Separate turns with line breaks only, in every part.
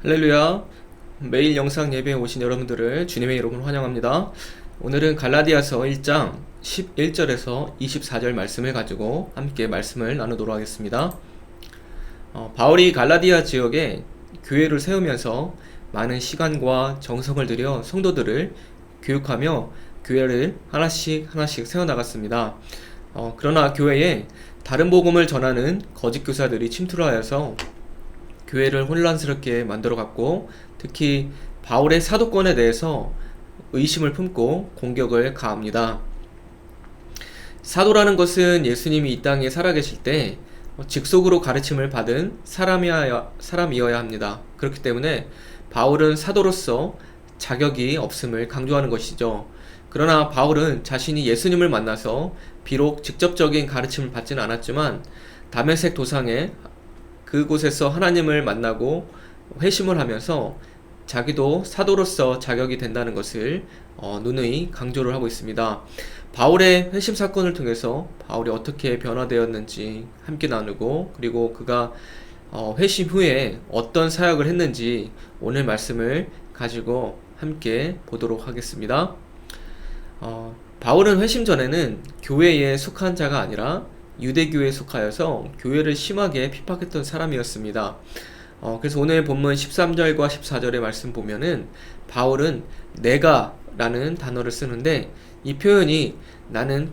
할렐루야. 매일 영상 예배에 오신 여러분들을 주님의 이름으로 환영합니다. 오늘은 갈라디아서 1장 11절에서 24절 말씀을 가지고 함께 말씀을 나누도록 하겠습니다. 바울이 갈라디아 지역에 교회를 세우면서 많은 시간과 정성을 들여 성도들을 교육하며 교회를 하나씩 세워나갔습니다. 그러나 교회에 다른 복음을 전하는 거짓 교사들이 침투하여서 교회를 혼란스럽게 만들어갔고, 특히 바울의 사도권에 대해서 의심을 품고 공격을 가합니다. 사도라는 것은 예수님이 이 땅에 살아계실 때 직속으로 가르침을 받은 사람이어야 합니다. 그렇기 때문에 바울은 사도로서 자격이 없음을 강조하는 것이죠. 그러나 바울은 자신이 예수님을 만나서 비록 직접적인 가르침을 받지는 않았지만 다메섹 도상에 그곳에서 하나님을 만나고 회심을 하면서 자기도 사도로서 자격이 된다는 것을 누누이 강조를 하고 있습니다. 바울의 회심 사건을 통해서 바울이 어떻게 변화되었는지 함께 나누고, 그리고 그가 회심 후에 어떤 사역을 했는지 오늘 말씀을 가지고 함께 보도록 하겠습니다. 바울은 회심 전에는 교회에 속한 자가 아니라 유대교에 속하여서 교회를 심하게 핍박했던 사람이었습니다. 그래서 오늘 본문 13절과 14절의 말씀 보면은 바울은 내가 라는 단어를 쓰는데, 이 표현이 나는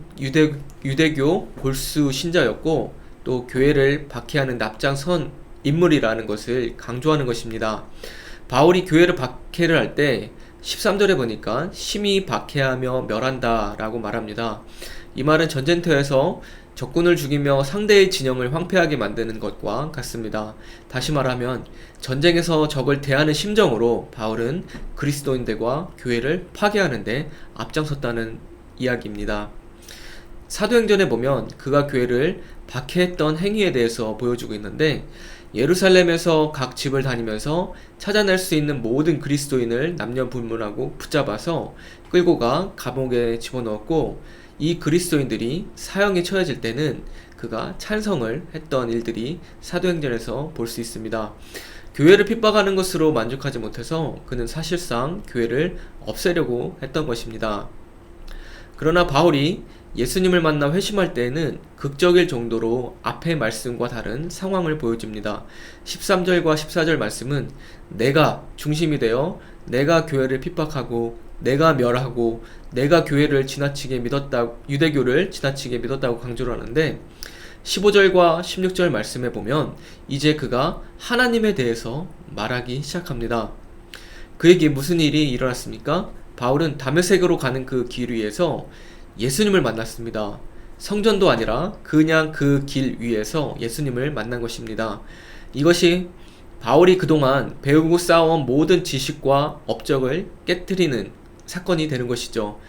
유대교 골수 신자였고 또 교회를 박해하는 납작선 인물이라는 것을 강조하는 것입니다. 바울이 교회를 박해를 할 때 13절에 보니까 심히 박해하며 멸한다 라고 말합니다. 이 말은 전쟁터에서 적군을 죽이며 상대의 진영을 황폐하게 만드는 것과 같습니다. 다시 말하면 전쟁에서 적을 대하는 심정으로 바울은 그리스도인들과 교회를 파괴하는데 앞장섰다는 이야기입니다. 사도행전에 보면 그가 교회를 박해했던 행위에 대해서 보여주고 있는데, 예루살렘에서 각 집을 다니면서 찾아낼 수 있는 모든 그리스도인을 남녀불문하고 붙잡아서 끌고 가 감옥에 집어넣었고, 이 그리스도인들이 사형에 처해질 때는 그가 찬성을 했던 일들이 사도행전에서 볼 수 있습니다. 교회를 핍박하는 것으로 만족하지 못해서 그는 사실상 교회를 없애려고 했던 것입니다. 그러나 바울이 예수님을 만나 회심할 때에는 극적일 정도로 앞의 말씀과 다른 상황을 보여줍니다. 13절과 14절 말씀은 내가 중심이 되어 내가 교회를 핍박하고 내가 멸하고 내가 교회를 지나치게 믿었다고, 유대교를 지나치게 믿었다고 강조를 하는데, 15절과 16절 말씀에 보면 이제 그가 하나님에 대해서 말하기 시작합니다. 그에게 무슨 일이 일어났습니까? 바울은 다메섹으로 가는 그 길 위에서 예수님을 만났습니다. 성전도 아니라 그냥 그 길 위에서 예수님을 만난 것입니다. 이것이 바울이 그동안 배우고 쌓아온 모든 지식과 업적을 깨트리는 사건이 되는 것이죠.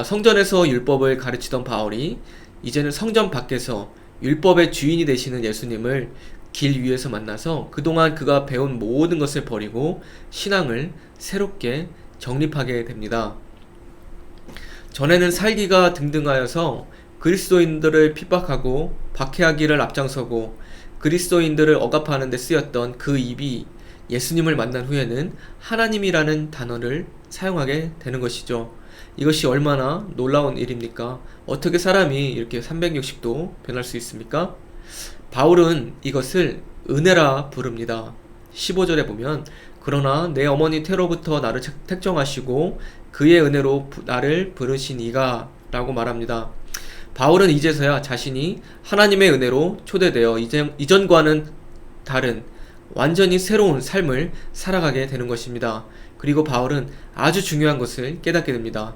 성전에서 율법을 가르치던 바울이 이제는 성전 밖에서 율법의 주인이 되시는 예수님을 길 위에서 만나서 그동안 그가 배운 모든 것을 버리고 신앙을 새롭게 정립하게 됩니다. 전에는 살기가 등등하여서 그리스도인들을 핍박하고 박해하기를 앞장서고 그리스도인들을 억압하는 데 쓰였던 그 입이 예수님을 만난 후에는 하나님이라는 단어를 사용하게 되는 것이죠. 이것이 얼마나 놀라운 일입니까? 어떻게 사람이 이렇게 360도 변할 수 있습니까? 바울은 이것을 은혜라 부릅니다. 15절에 보면 그러나 내 어머니 태로부터 나를 택정하시고 그의 은혜로 나를 부르신 이가 라고 말합니다. 바울은 이제서야 자신이 하나님의 은혜로 초대되어 이전과는 다른 완전히 새로운 삶을 살아가게 되는 것입니다. 그리고 바울은 아주 중요한 것을 깨닫게 됩니다.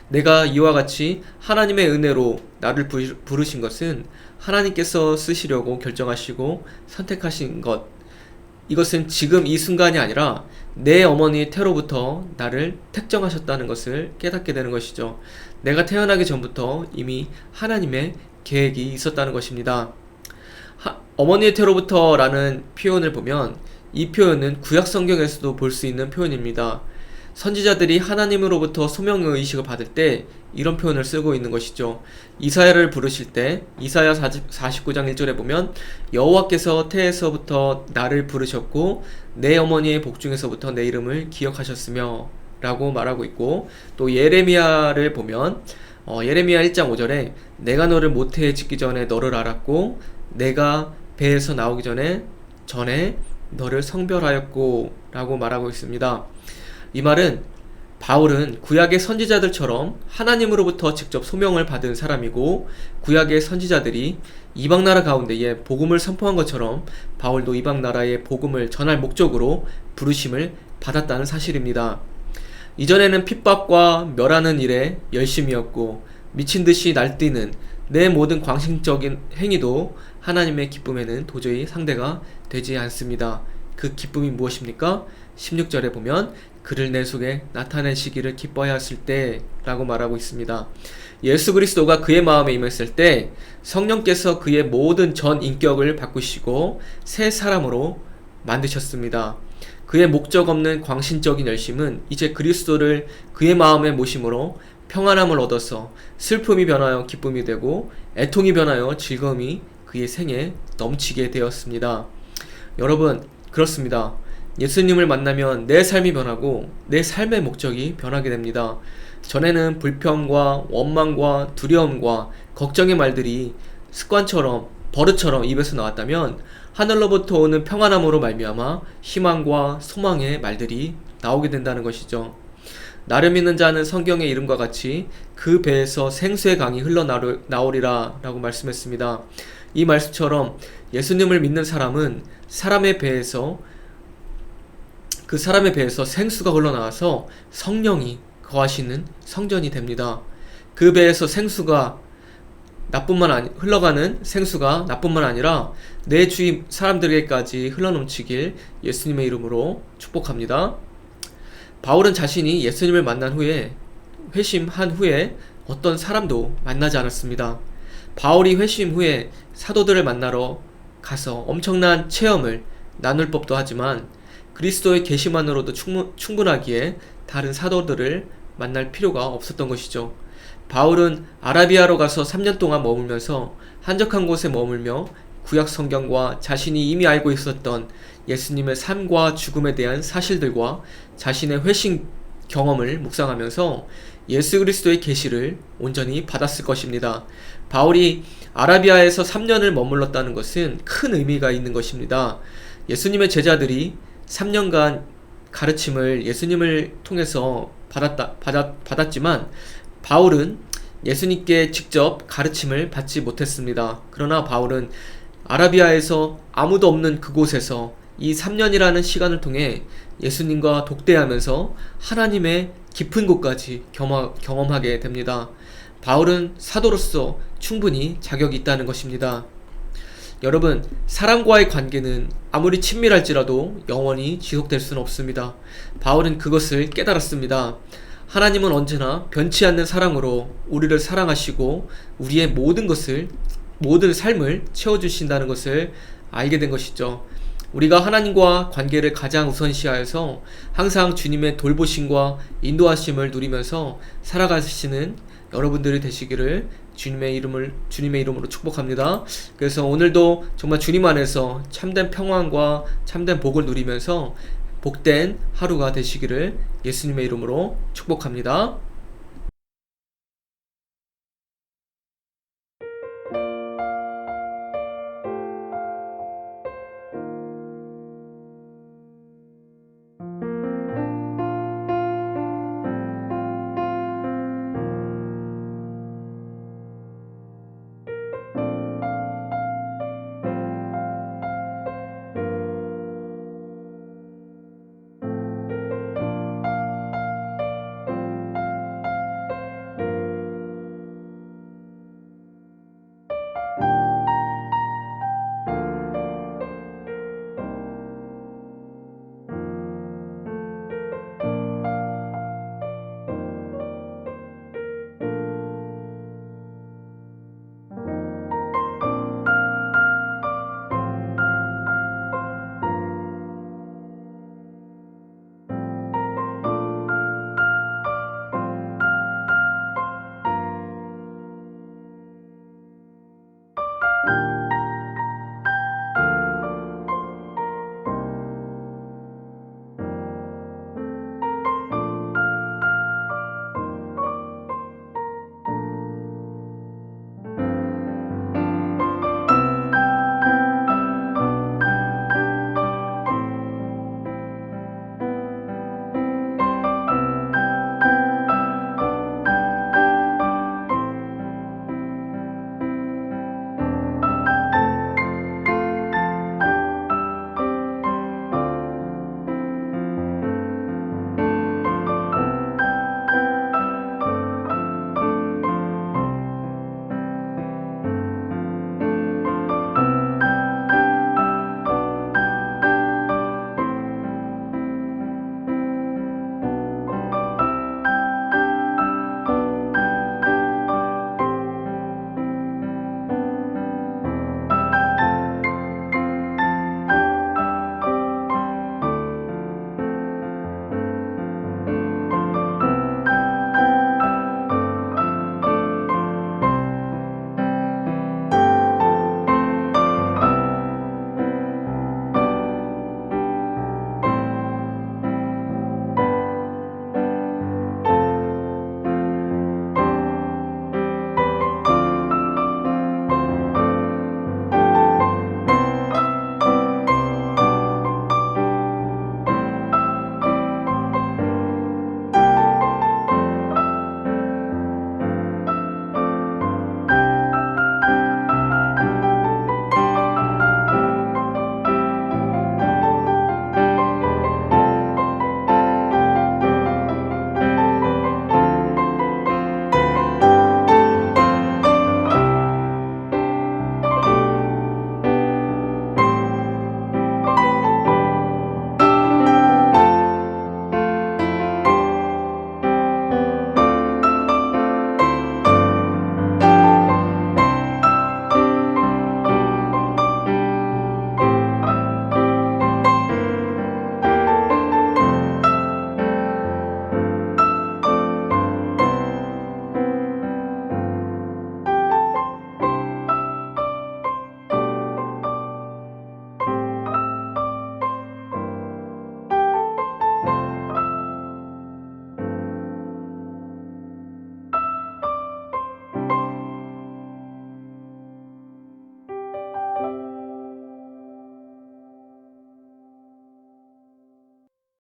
내가 이와 같이 하나님의 은혜로 나를 부르신 것은 하나님께서 쓰시려고 결정하시고 선택하신 것, 이것은 지금 이 순간이 아니라 내 어머니 태로부터 나를 택정하셨다는 것을 깨닫게 되는 것이죠. 내가 태어나기 전부터 이미 하나님의 계획이 있었다는 것입니다. 어머니의 태로부터 라는 표현을 보면 이 표현은 구약 성경에서도 볼 수 있는 표현입니다. 선지자들이 하나님으로부터 소명의 의식을 받을 때 이런 표현을 쓰고 있는 것이죠. 이사야를 부르실 때 이사야 49장 1절에 보면 여호와께서 태에서부터 나를 부르셨고 내 어머니의 복중에서부터 내 이름을 기억하셨으며 라고 말하고 있고, 또 예레미야를 보면 예레미야 1장 5절에 내가 너를 모태에 짓기 전에 너를 알았고 내가 배에서 나오기 전에 너를 성별하였고 라고 말하고 있습니다. 이 말은 바울은 구약의 선지자들처럼 하나님으로부터 직접 소명을 받은 사람이고, 구약의 선지자들이 이방나라 가운데에 복음을 선포한 것처럼 바울도 이방나라에 복음을 전할 목적으로 부르심을 받았다는 사실입니다. 이전에는 핍박과 멸하는 일에 열심이었고 미친듯이 날뛰는 내 모든 광신적인 행위도 하나님의 기쁨에는 도저히 상대가 되지 않습니다. 그 기쁨이 무엇입니까? 16절에 보면 그를 내 속에 나타내시기를 기뻐야 했을 때 라고 말하고 있습니다. 예수 그리스도가 그의 마음에 임했을 때 성령께서 그의 모든 전 인격을 바꾸시고 새 사람으로 만드셨습니다. 그의 목적 없는 광신적인 열심은 이제 그리스도를 그의 마음에 모심으로 평안함을 얻어서 슬픔이 변하여 기쁨이 되고 애통이 변하여 즐거움이 그의 생에 넘치게 되었습니다. 여러분, 그렇습니다. 예수님을 만나면 내 삶이 변하고 내 삶의 목적이 변하게 됩니다. 전에는 불평과 원망과 두려움과 걱정의 말들이 습관처럼 버릇처럼 입에서 나왔다면 하늘로부터 오는 평안함으로 말미암아 희망과 소망의 말들이 나오게 된다는 것이죠. 나를 믿는 자는 성경의 이름과 같이 그 배에서 생수의 강이 흘러나오리라 라고 말씀했습니다. 이 말씀처럼 예수님을 믿는 사람은 그 사람의 배에서 생수가 흘러나와서 성령이 거하시는 성전이 됩니다. 그 배에서 흘러가는 생수가 나뿐만 아니라 내 주위 사람들에게까지 흘러넘치길 예수님의 이름으로 축복합니다. 바울은 자신이 예수님을 만난 후에 회심한 후에 어떤 사람도 만나지 않았습니다. 바울이 회심 후에 사도들을 만나러 가서 엄청난 체험을 나눌 법도 하지만 그리스도의 계시만으로도 충분하기에 다른 사도들을 만날 필요가 없었던 것이죠. 바울은 아라비아로 가서 3년 동안 머물면서 한적한 곳에 머물며 구약 성경과 자신이 이미 알고 있었던 예수님의 삶과 죽음에 대한 사실들과 자신의 회심 경험을 묵상하면서 예수 그리스도의 계시를 온전히 받았을 것입니다. 바울이 아라비아에서 3년을 머물렀다는 것은 큰 의미가 있는 것입니다. 예수님의 제자들이 3년간 가르침을 예수님을 통해서 받았지만 바울은 예수님께 직접 가르침을 받지 못했습니다. 그러나 바울은 아라비아에서 아무도 없는 그곳에서 이 3년이라는 시간을 통해 예수님과 독대하면서 하나님의 깊은 곳까지 경험하게 됩니다. 바울은 사도로서 충분히 자격이 있다는 것입니다. 여러분, 사람과의 관계는 아무리 친밀할지라도 영원히 지속될 수는 없습니다. 바울은 그것을 깨달았습니다. 하나님은 언제나 변치 않는 사랑으로 우리를 사랑하시고 우리의 모든 삶을 채워주신다는 것을 알게 된 것이죠. 우리가 하나님과 관계를 가장 우선시하여서 항상 주님의 돌보심과 인도하심을 누리면서 살아가시는 여러분들이 되시기를 주님의 이름으로 축복합니다. 그래서 오늘도 정말 주님 안에서 참된 평안과 참된 복을 누리면서 복된 하루가 되시기를 예수님의 이름으로 축복합니다.